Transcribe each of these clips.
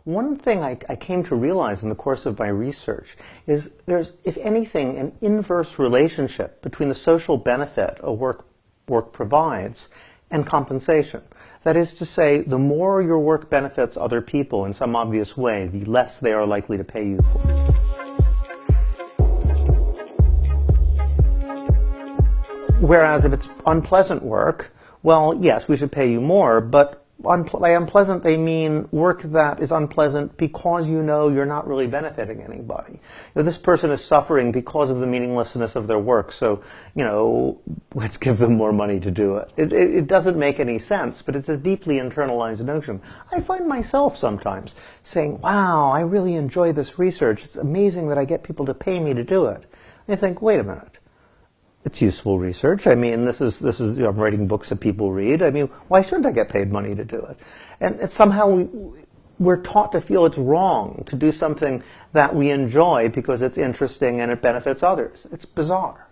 One thing I came to realize in the course of my research is there's, if anything, an inverse relationship between the social benefit a work provides and compensation. That is to say, the more your work benefits other people in some obvious way, the less they are likely to pay you for it. Whereas if it's unpleasant work, well, yes, we should pay you more, but by unpleasant they mean work that is unpleasant because you know you're not really benefiting anybody. This person is suffering because of the meaninglessness of their work, so, let's give them more money to do it. It doesn't make any sense, but it's a deeply internalized notion. I find myself sometimes saying, wow, I really enjoy this research. It's amazing that I get people to pay me to do it. And I think, wait a minute. It's useful research. I mean, this is I'm writing books that people read. I mean, why shouldn't I get paid money to do it? And it's somehow we're taught to feel it's wrong to do something that we enjoy because it's interesting and it benefits others. It's bizarre.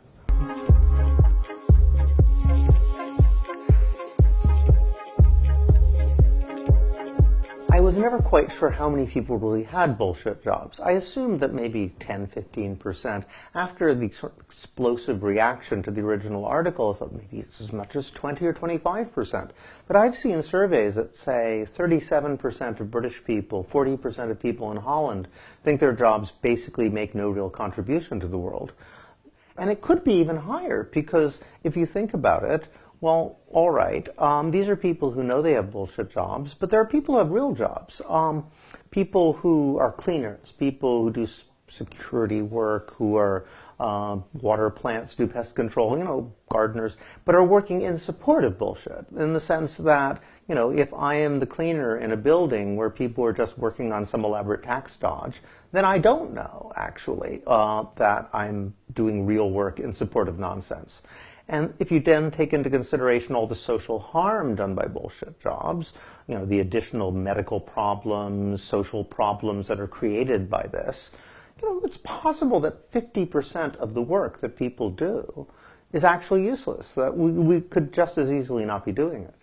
I was never quite sure how many people really had bullshit jobs. I assumed that maybe 10–15%. After the sort of explosive reaction to the original article, I thought maybe it's as much as 20 or 25%. But I've seen surveys that say 37% of British people, 40% of people in Holland think their jobs basically make no real contribution to the world. And it could be even higher, because if you think about it, well, all right, these are people who know they have bullshit jobs, but there are people who have real jobs. People who are cleaners, people who do security work, who are water plants, do pest control, gardeners, but are working in support of bullshit, in the sense that, if I am the cleaner in a building where people are just working on some elaborate tax dodge, then I don't know, actually, that I'm doing real work in support of nonsense. And if you then take into consideration all the social harm done by bullshit jobs, the additional medical problems, social problems that are created by this, it's possible that 50% of the work that people do is actually useless, that we could just as easily not be doing it.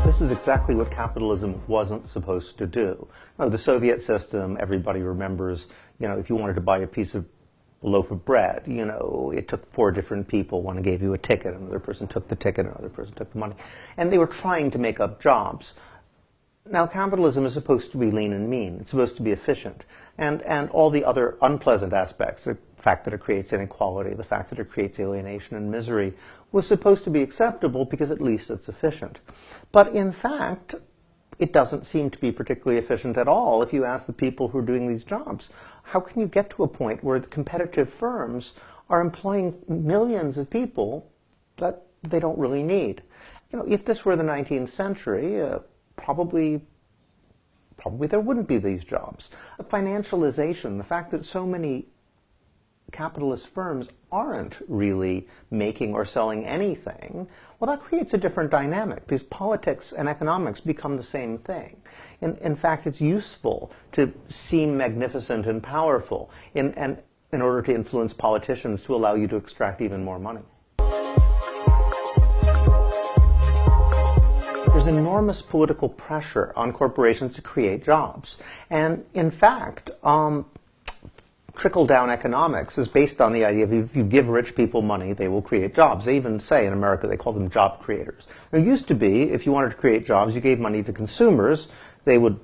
This is exactly what capitalism wasn't supposed to do. The Soviet system, everybody remembers, if you wanted to buy a loaf of bread, it took 4 different people. One gave you a ticket, another person took the ticket, another person took the money. And they were trying to make up jobs. Now, capitalism is supposed to be lean and mean. It's supposed to be efficient. And all the other unpleasant aspects, the fact that it creates inequality, the fact that it creates alienation and misery, was supposed to be acceptable because at least it's efficient. But in fact, it doesn't seem to be particularly efficient at all if you ask the people who are doing these jobs. How can you get to a point where the competitive firms are employing millions of people that they don't really need? If this were the 19th century, probably there wouldn't be these jobs. Financialization, the fact that so many capitalist firms aren't really making or selling anything, well, that creates a different dynamic, because politics and economics become the same thing. In fact, it's useful to seem magnificent and powerful in order to influence politicians to allow you to extract even more money. There's enormous political pressure on corporations to create jobs. And in fact, trickle-down economics is based on the idea of if you give rich people money, they will create jobs. They even say in America, they call them job creators. It used to be, if you wanted to create jobs, you gave money to consumers, they would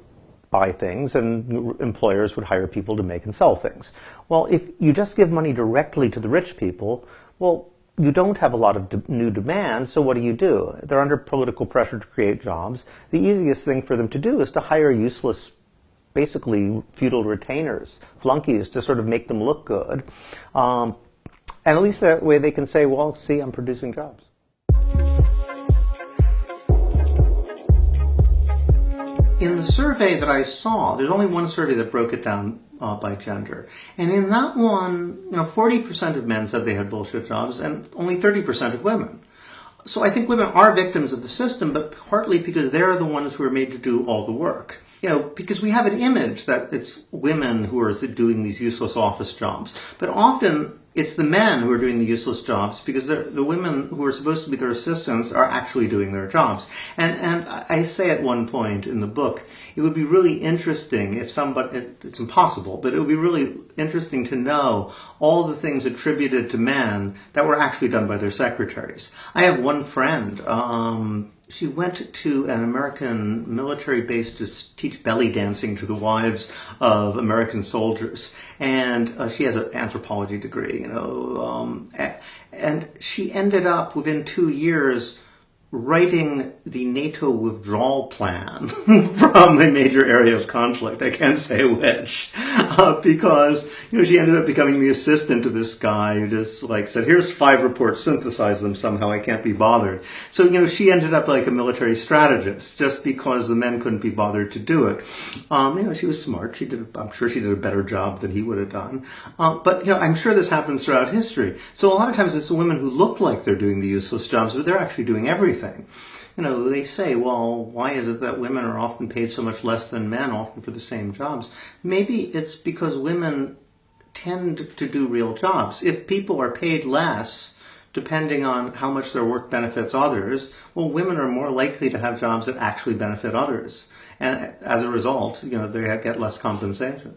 buy things, and employers would hire people to make and sell things. Well, if you just give money directly to the rich people, well, you don't have a lot of new demand, so what do? They're under political pressure to create jobs. The easiest thing for them to do is to hire useless, basically feudal retainers, flunkies, to sort of make them look good. And at least that way they can say, well, see, I'm producing jobs. In the survey that I saw, there's only one survey that broke it down by gender. And in that one, 40% of men said they had bullshit jobs and only 30% of women. So I think women are victims of the system, but partly because they're the ones who are made to do all the work. Because we have an image that it's women who are doing these useless office jobs. But often, it's the men who are doing the useless jobs because the women who are supposed to be their assistants are actually doing their jobs. And I say at one point in the book, it would be really interesting if somebody, it's impossible, but it would be really interesting to know all the things attributed to men that were actually done by their secretaries. I have one friend, she went to an American military base to teach belly dancing to the wives of American soldiers. And she has an anthropology degree, and she ended up within 2 years writing the NATO withdrawal plan from a major area of conflict. I can't say which, because she ended up becoming the assistant to this guy who just said, "Here's 5 reports, synthesize them somehow. I can't be bothered." So she ended up like a military strategist just because the men couldn't be bothered to do it. She was smart. I'm sure she did a better job than he would have done. But I'm sure this happens throughout history. So a lot of times it's the women who look like they're doing the useless jobs, but they're actually doing everything. They say, well, why is it that women are often paid so much less than men, often for the same jobs? Maybe it's because women tend to do real jobs. If people are paid less, depending on how much their work benefits others, well, women are more likely to have jobs that actually benefit others. And as a result, they get less compensation.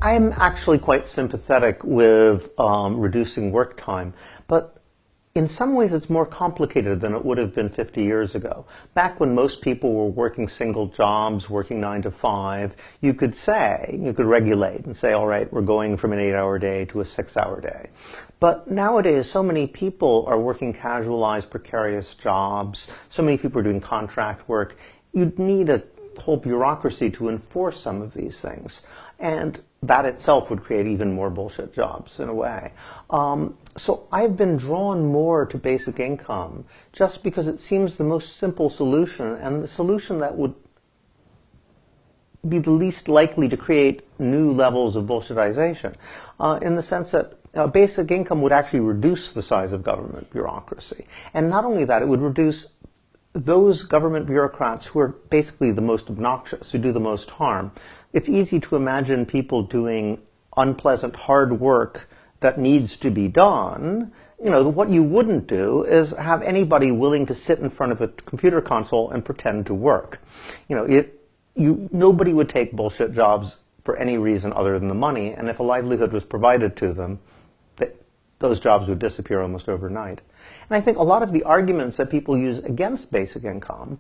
I'm actually quite sympathetic with reducing work time, but in some ways it's more complicated than it would have been 50 years ago. Back when most people were working single jobs, working 9 to 5, you could regulate and say, all right, we're going from an 8-hour day to a 6-hour day. But nowadays, so many people are working casualized, precarious jobs. So many people are doing contract work. You'd need a whole bureaucracy to enforce some of these things. And that itself would create even more bullshit jobs in a way. So I've been drawn more to basic income just because it seems the most simple solution and the solution that would be the least likely to create new levels of bullshitization, in the sense that basic income would actually reduce the size of government bureaucracy. And not only that, it would reduce those government bureaucrats who are basically the most obnoxious, who do the most harm. It's easy to imagine people doing unpleasant, hard work that needs to be done. What you wouldn't do is have anybody willing to sit in front of a computer console and pretend to work. Nobody would take bullshit jobs for any reason other than the money, and if a livelihood was provided to them, those jobs would disappear almost overnight. And I think a lot of the arguments that people use against basic income,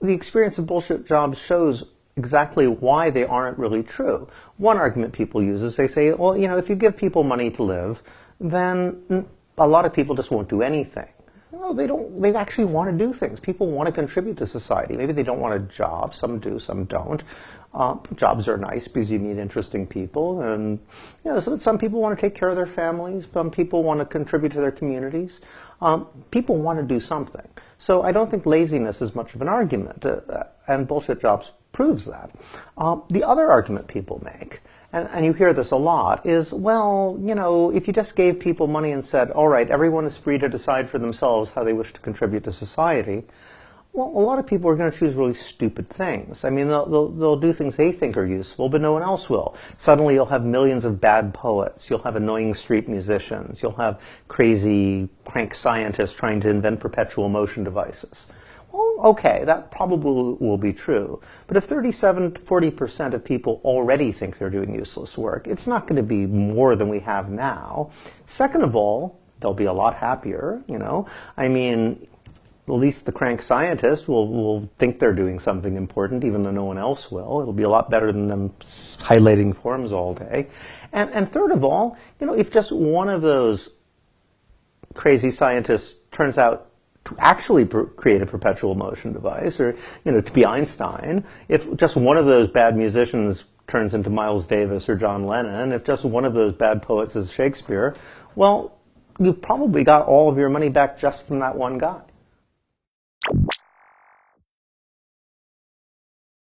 the experience of bullshit jobs shows exactly why they aren't really true. One argument people use is they say, well, if you give people money to live, then a lot of people just won't do anything. No, they don't. They actually want to do things. People want to contribute to society. Maybe they don't want a job. Some do, some don't. Jobs are nice because you meet interesting people, and some people want to take care of their families. Some people want to contribute to their communities. People want to do something. So I don't think laziness is much of an argument, and bullshit jobs proves that. The other argument people make, and you hear this a lot, is, well, if you just gave people money and said, all right, everyone is free to decide for themselves how they wish to contribute to society, well, a lot of people are going to choose really stupid things. I mean, they'll do things they think are useful, but no one else will. Suddenly you'll have millions of bad poets. You'll have annoying street musicians. You'll have crazy crank scientists trying to invent perpetual motion devices. Well, okay, that probably will be true. But if 37 to 40% of people already think they're doing useless work, it's not going to be more than we have now. Second of all, they'll be a lot happier, I mean, at least the crank scientist will think they're doing something important, even though no one else will. It'll be a lot better than them highlighting forms all day. And third of all, if just one of those crazy scientists turns out to actually create a perpetual motion device, or to be Einstein, if just one of those bad musicians turns into Miles Davis or John Lennon, if just one of those bad poets is Shakespeare, well, you probably got all of your money back just from that one guy.